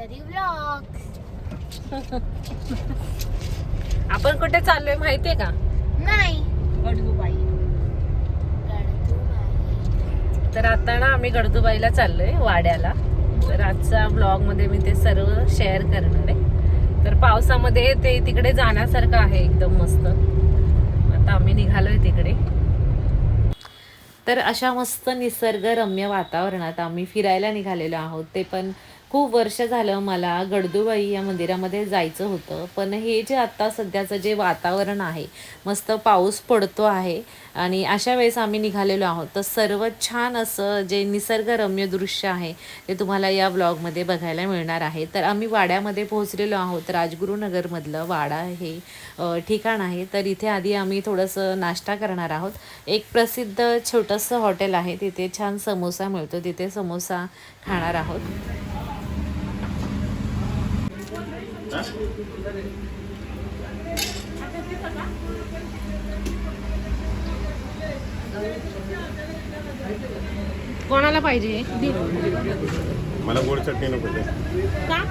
परी व्लॉग. आपण कुठे चाललोय माहितीये का? नाही. गडगुबाई. तर आता ना आम्ही गडदुबाईला चाललोय वाड्याला. तर आजच्या ब्लॉग मध्ये मी ते सर्व शेअर करणार आहे. तर पावसामध्ये ते तिकडे जाण्यासारखं आहे, एकदम मस्त. आता आम्ही निघालोय तिकडे. तर अशा मस्त निसर्गरम्य वातावरणात आम्ही फिरायला निघालेलो आहोत. ते पण खूप वर्ष झालं मला गडदुबाई या मंदिरामध्ये जायचं होतं, पण हे जे आत्ता सध्याचं जे वातावरण आहे, मस्त पाऊस पडतो आहे आणि अशा वेळेस आम्ही निघालेलो आहोत. तर सर्व छान असं जे निसर्गरम्य दृश्य आहे ते तुम्हाला या ब्लॉगमध्ये बघायला मिळणार आहे. तर आम्ही वाड्यामध्ये पोहोचलेलो आहोत. राजगुरुनगरमधलं वाडा हे ठिकाण आहे. तर इथे आधी आम्ही थोडंसं नाश्ता करणार आहोत. एक प्रसिद्ध छोटंसं हॉटेल आहे, तिथे छान समोसा मिळतो, तिथे समोसा खाणार आहोत. कोणाला पाहिजे? मला गोड चटणी नको. का?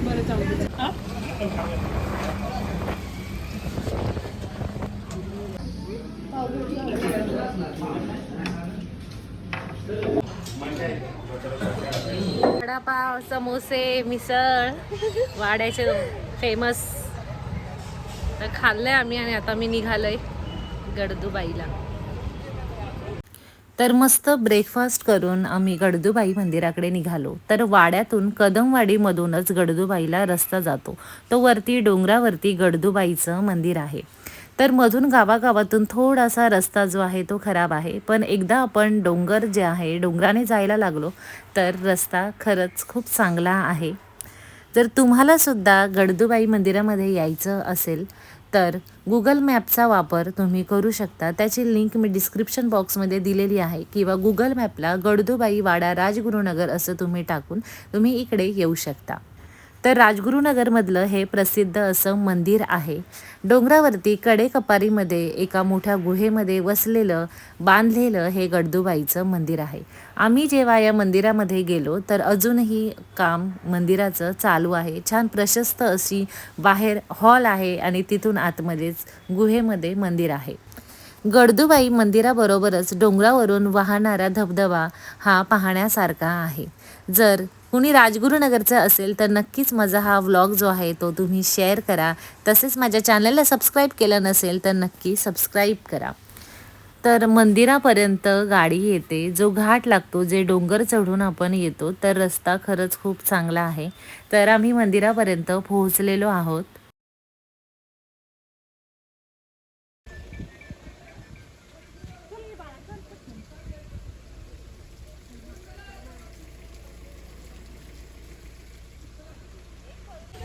बरं चालतं. वडापाव, समोसे, मिसळ वाड्याचे फेमस. तर खाल्लंय आम्ही आणि आता मी निघालोय गडदुबाईला. तर मस्त ब्रेकफास्ट करून आम्ही गडदुबाई मंदिराकडे निघालो. तर वाड्यातून कदमवाडीमधूनच गडदुबाईला रस्ता जातो. तो वरती डोंगरावरती गडदुबाईचं मंदिर आहे. तर मधून गावागावातून थोडासा रस्ता जो आहे तो खराब आहे, पण एकदा आपण डोंगर जे आहे डोंगराने जायला लागलो तर रस्ता खरंच खूप चांगला आहे. जर तुम्हाला सुद्धा गडदुबाई मंदिरामध्ये यायचं असेल तर गुगल मॅपचा वापर तुम्ही करू शकता. त्याची लिंक मी डिस्क्रिप्शन बॉक्समध्ये दिलेली आहे, किंवा गुगल मॅपला गडदुबाई वाडा राजगुरुनगर असं तुम्ही टाकून तुम्ही इकडे येऊ शकता. तर राजगुरुनगरमधलं हे प्रसिद्ध असं मंदिर आहे. डोंगरावरती कडेकपारीमध्ये एका मोठ्या गुहेमध्ये वसलेलं बांधलेलं हे गडदुबाईचं मंदिर आहे. आम्ही जेव्हा या मंदिरामध्ये गेलो तर अजूनही काम मंदिराचं चालू आहे. छान प्रशस्त अशी बाहेर हॉल आहे आणि तिथून आतमध्येच गुहेमध्ये मंदिर आहे. गडदुबाई मंदिराबरोबरच डोंगरावरून वाहणारा धबधबा हा पाहण्यासारखा आहे. जर कुणी राजगुरुनगरचं असेल तर नक्कीच माझा हा व्लॉग जो आहे तो तुम्ही शेअर करा. तसेच माझ्या चॅनलला सबस्क्राईब केलं नसेल तर नक्की सबस्क्राईब करा. तर मंदिरापर्यंत गाडी येते, जो घाट लागतो, जे डोंगर चढून आपण येतो, तर रस्ता खरंच खूप चांगला आहे. तर आम्ही मंदिरापर्यंत पोहोचलेलो आहोत.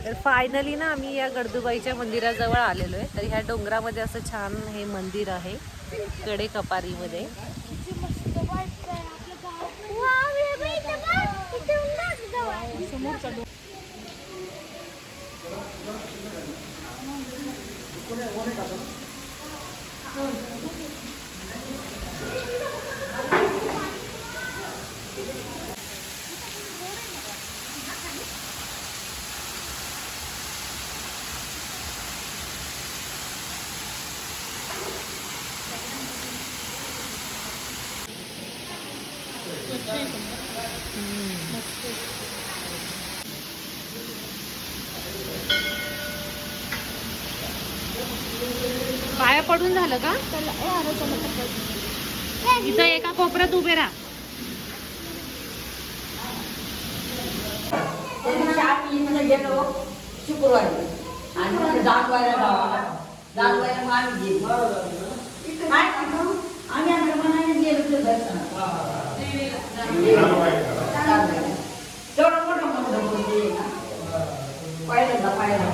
तर फायनली ना आम्ही या गडदुबाईच्या मंदिराजवळ आलेलो आहे. तर ह्या डोंगरामध्ये असं छान हे मंदिर आहे कडे कपारीमध्ये. पाया पडून झालं का? इथं एका कोपऱ्यात उभे राहा. गेलो शुक्रवारी आणि दाखवायला दाखवायला आम्ही गेलो. आम्ही आमच्या मनाने गेलो दर्शनाला. तेवढं मोठं मंदिर होते ना, पाहिलं पाहिलं.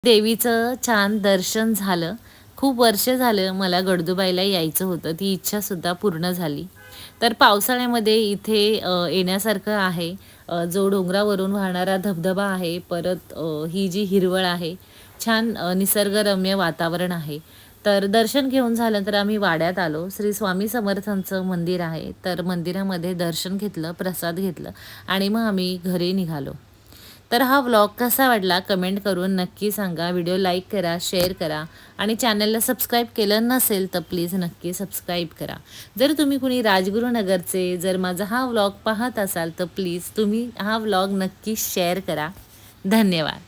देवीचं छान दर्शन झालं. खूप वर्ष झालं मला गडदुबाईला यायचं होतं, ती इच्छासुद्धा पूर्ण झाली. तर पावसाळ्यामध्ये इथे येण्यासारखं आहे. जो डोंगरावरून वाहणारा धबधबा आहे, परत ही जी हिरवळ आहे, छान निसर्गरम्य वातावरण आहे. तर दर्शन घेऊन झाल्यानंतर आम्ही वाड्यात आलो. श्री स्वामी समर्थांचं मंदिर आहे, तर मंदिरामध्ये दर्शन घेतलं, प्रसाद घेतलं आणि मग आम्ही घरी निघालो. तर हा व्लॉग कसा वाटला कमेंट करून नक्की सांगा. व्हिडिओ लाईक करा, शेअर करा आणि चॅनलला सबस्क्राईब केलं नसेल तर प्लीज नक्की सबस्क्राईब करा. जर तुम्ही कुणी राजगुरुनगरचे जर माझा हा व्लॉग पाहत असाल तर प्लीज तुम्ही हा व्लॉग नक्की शेअर करा. धन्यवाद.